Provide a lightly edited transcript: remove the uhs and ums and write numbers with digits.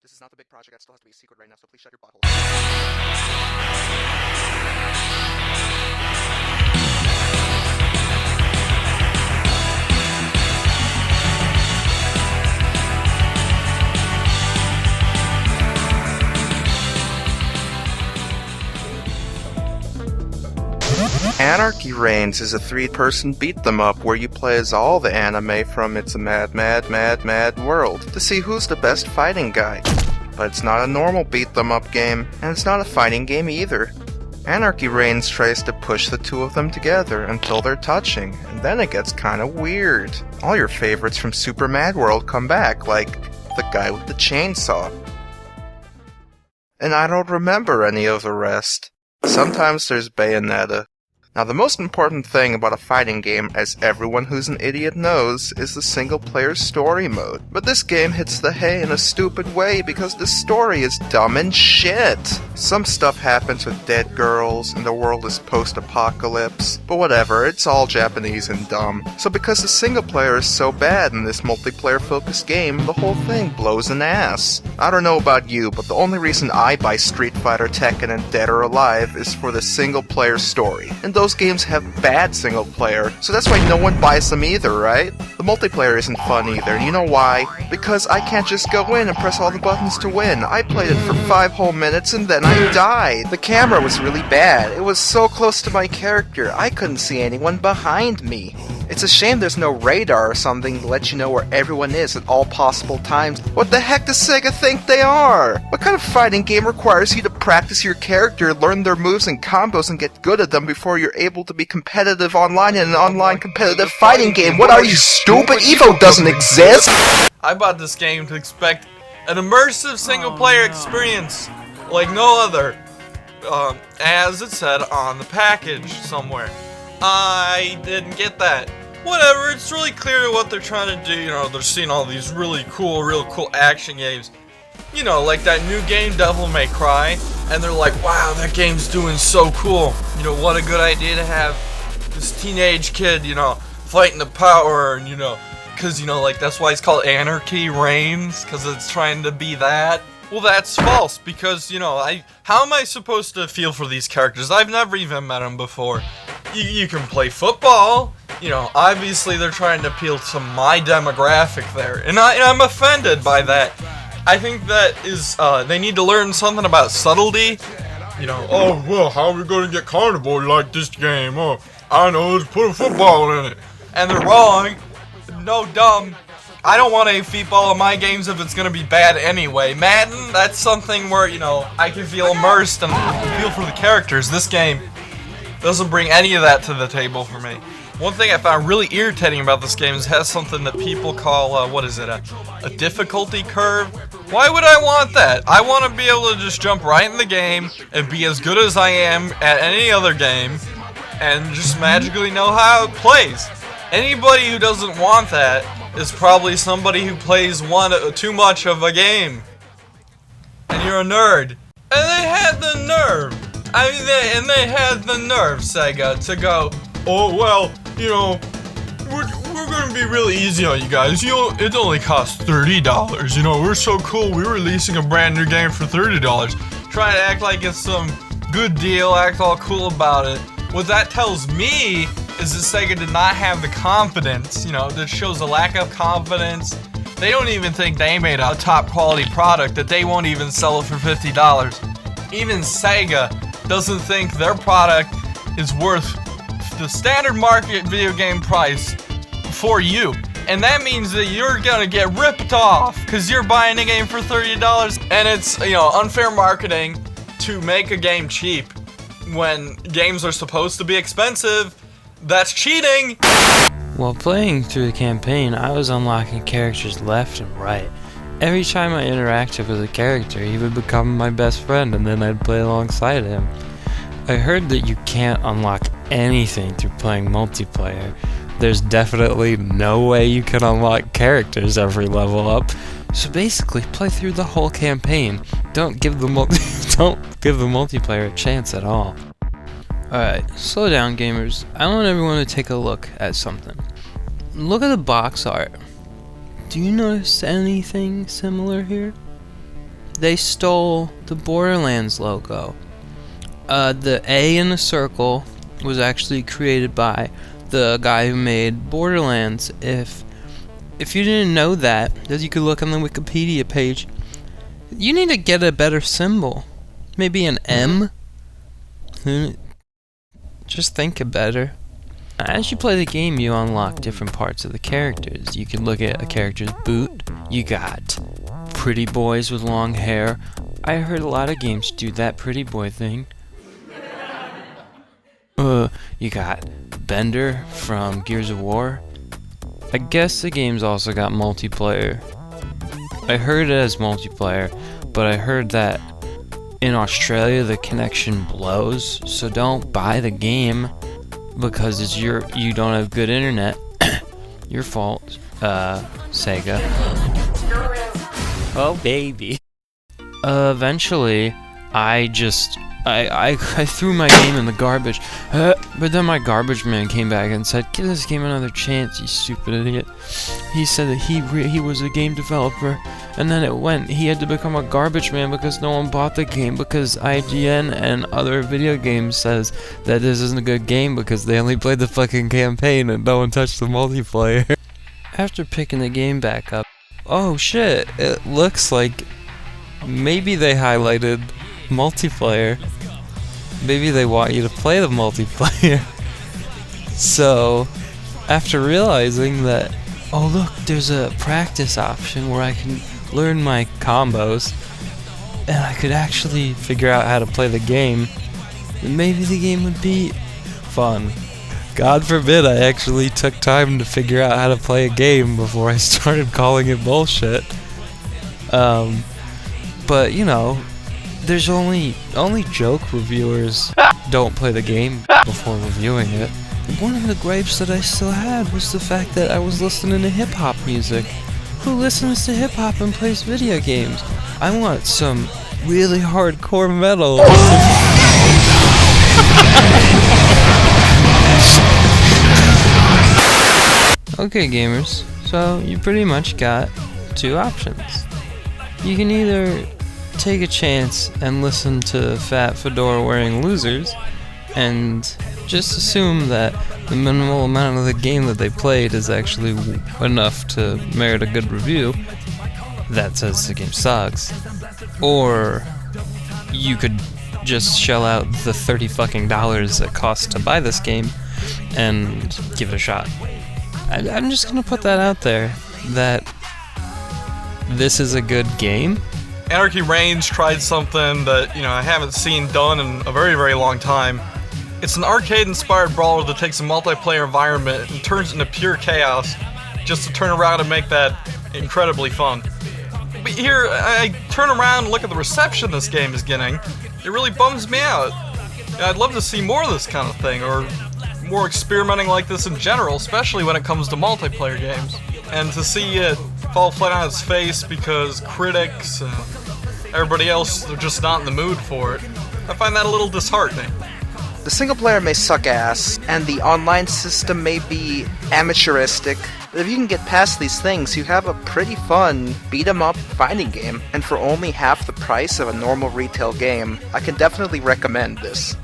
This is not the big project that still has to be a secret right now, so please shut your butthole. Anarchy Reigns is a three-person beat-them-up where you play as all the anime from It's a Mad, Mad, Mad, Mad World to see who's the best fighting guy. But it's not a normal beat-them-up game, and it's not a fighting game either. Anarchy Reigns tries to push the two of them together until they're touching, and then it gets kinda weird. All your favorites from Super Mad World come back, like the guy with the chainsaw. And I don't remember any of the rest. Sometimes there's Bayonetta. Now the most important thing about a fighting game, as everyone who's an idiot knows, is the single-player story mode. But this game hits the hay in a stupid way because the story is dumb and shit. Some stuff happens with dead girls, and the world is post-apocalypse. But whatever, it's all Japanese and dumb. So because the single-player is so bad in this multiplayer-focused game, the whole thing blows an ass. I don't know about you, but the only reason I buy Street Fighter, Tekken, and Dead or Alive is for the single-player story. And those games have bad single player, so that's why no one buys them either, right? The multiplayer isn't fun either, and you know why? Because I can't just go in and press all the buttons to win. I played it for 5 whole minutes and then I died. The camera was really bad. It was so close to my character, I couldn't see anyone behind me. It's a shame there's no radar or something to let you know where everyone is at all possible times. What the heck does Sega think they are? What kind of fighting game requires you to practice your character, learn their moves and combos, and get good at them before you're able to be competitive online in an online competitive fighting game? What are you, stupid? EVO doesn't exist! I bought this game to expect an immersive single-player experience like no other, as it said on the package somewhere. I didn't get that. Whatever, it's really clear what they're trying to do. You know, they're seeing all these real cool action games. You know, like that new game, Devil May Cry. And they're like, wow, that game's doing so cool. You know, what a good idea to have this teenage kid, you know, fighting the power. And, you know, because, you know, like, that's why it's called Anarchy Reigns. Because it's trying to be that. Well, that's false, because, you know, how am I supposed to feel for these characters? I've never even met them before. You can play football, you know, obviously they're trying to appeal to my demographic there, and I'm offended by that. I think that is, they need to learn something about subtlety, you know, oh, well, how are we going to get carnivore like this game? Oh, I know, let's put a football in it. And they're wrong, no dumb. I don't want a feetball in my games if it's gonna be bad anyway. Madden, that's something where, you know, I can feel immersed and feel for the characters. This game doesn't bring any of that to the table for me. One thing I found really irritating about this game is it has something that people call, what is it, a difficulty curve? Why would I want that? I want to be able to just jump right in the game and be as good as I am at any other game and just magically know how it plays. Anybody who doesn't want that is probably somebody who plays too much of a game. And you're a nerd. And they had the nerve. They had the nerve, Sega, to go, oh, well, you know, we're gonna be really easy on you guys. You know, it only costs $30. You know, we're so cool, we're releasing a brand new game for $30. Try to act like it's some good deal, act all cool about it. What that tells me is that Sega did not have the confidence, you know, that shows a lack of confidence. They don't even think they made a top quality product, that they won't even sell it for $50. Even Sega doesn't think their product is worth the standard market video game price for you. And that means that you're gonna get ripped off because you're buying a game for $30, and it's, you know, unfair marketing to make a game cheap when games are supposed to be expensive. That's cheating! While playing through the campaign, I was unlocking characters left and right. Every time I interacted with a character, he would become my best friend, and then I'd play alongside him. I heard that you can't unlock anything through playing multiplayer. There's definitely no way you can unlock characters every level up. So basically, play through the whole campaign. Don't give the multiplayer a chance at all. Alright, slow down gamers. I want everyone to take a look at something. Look at the box art. Do you notice anything similar here? they stole the Borderlands logo. The A in the circle was actually created by the guy who made Borderlands. If you didn't know that, as you could look on the Wikipedia page, you need to get a better symbol. Maybe an M? Just think it better. As you play the game, you unlock different parts of the characters. You can look at a character's boot. You got pretty boys with long hair. I heard a lot of games do that pretty boy thing. You got Bender from Gears of War. I guess the game's also got multiplayer. I heard it as multiplayer, but I heard that in Australia the connection blows, so don't buy the game because you don't have good internet. Your fault, Sega. Oh baby. Eventually, I threw my game in the garbage, but then my garbage man came back and said, "Give this game another chance, you stupid idiot." He said that he was a game developer, and then he had to become a garbage man because no one bought the game, because IGN and other video games says that this isn't a good game because they only played the fucking campaign and no one touched the multiplayer. After picking the game back up, oh shit, it looks like maybe they highlighted multiplayer. Maybe they want you to play the multiplayer. So, after realizing that, oh look, there's a practice option where I can learn my combos, and I could actually figure out how to play the game, then maybe the game would be fun. God forbid I actually took time to figure out how to play a game before I started calling it bullshit. But you know, there's only joke reviewers don't play the game before reviewing it. One of the gripes that I still had was the fact that I was listening to hip-hop music. Who listens to hip-hop and plays video games? I want some really hardcore metal. Okay gamers, so you pretty much got two options. You can either take a chance and listen to fat fedora wearing losers and just assume that the minimal amount of the game that they played is actually enough to merit a good review that says the game sucks. Or you could just shell out the $30 fucking it costs to buy this game and give it a shot. I'm just gonna put that out there, that this is a good game. Anarchy Reigns tried something that, I haven't seen done in a very, very long time. It's an arcade-inspired brawler that takes a multiplayer environment and turns it into pure chaos just to turn around and make that incredibly fun. But here, I turn around and look at the reception this game is getting. It really bums me out. I'd love to see more of this kind of thing, or more experimenting like this in general, especially when it comes to multiplayer games. And to see it fall flat on its face because critics and everybody else are just not in the mood for it, I find that a little disheartening. The single player may suck ass, and the online system may be amateuristic, but if you can get past these things, you have a pretty fun beat-em-up fighting game, and for only half the price of a normal retail game, I can definitely recommend this.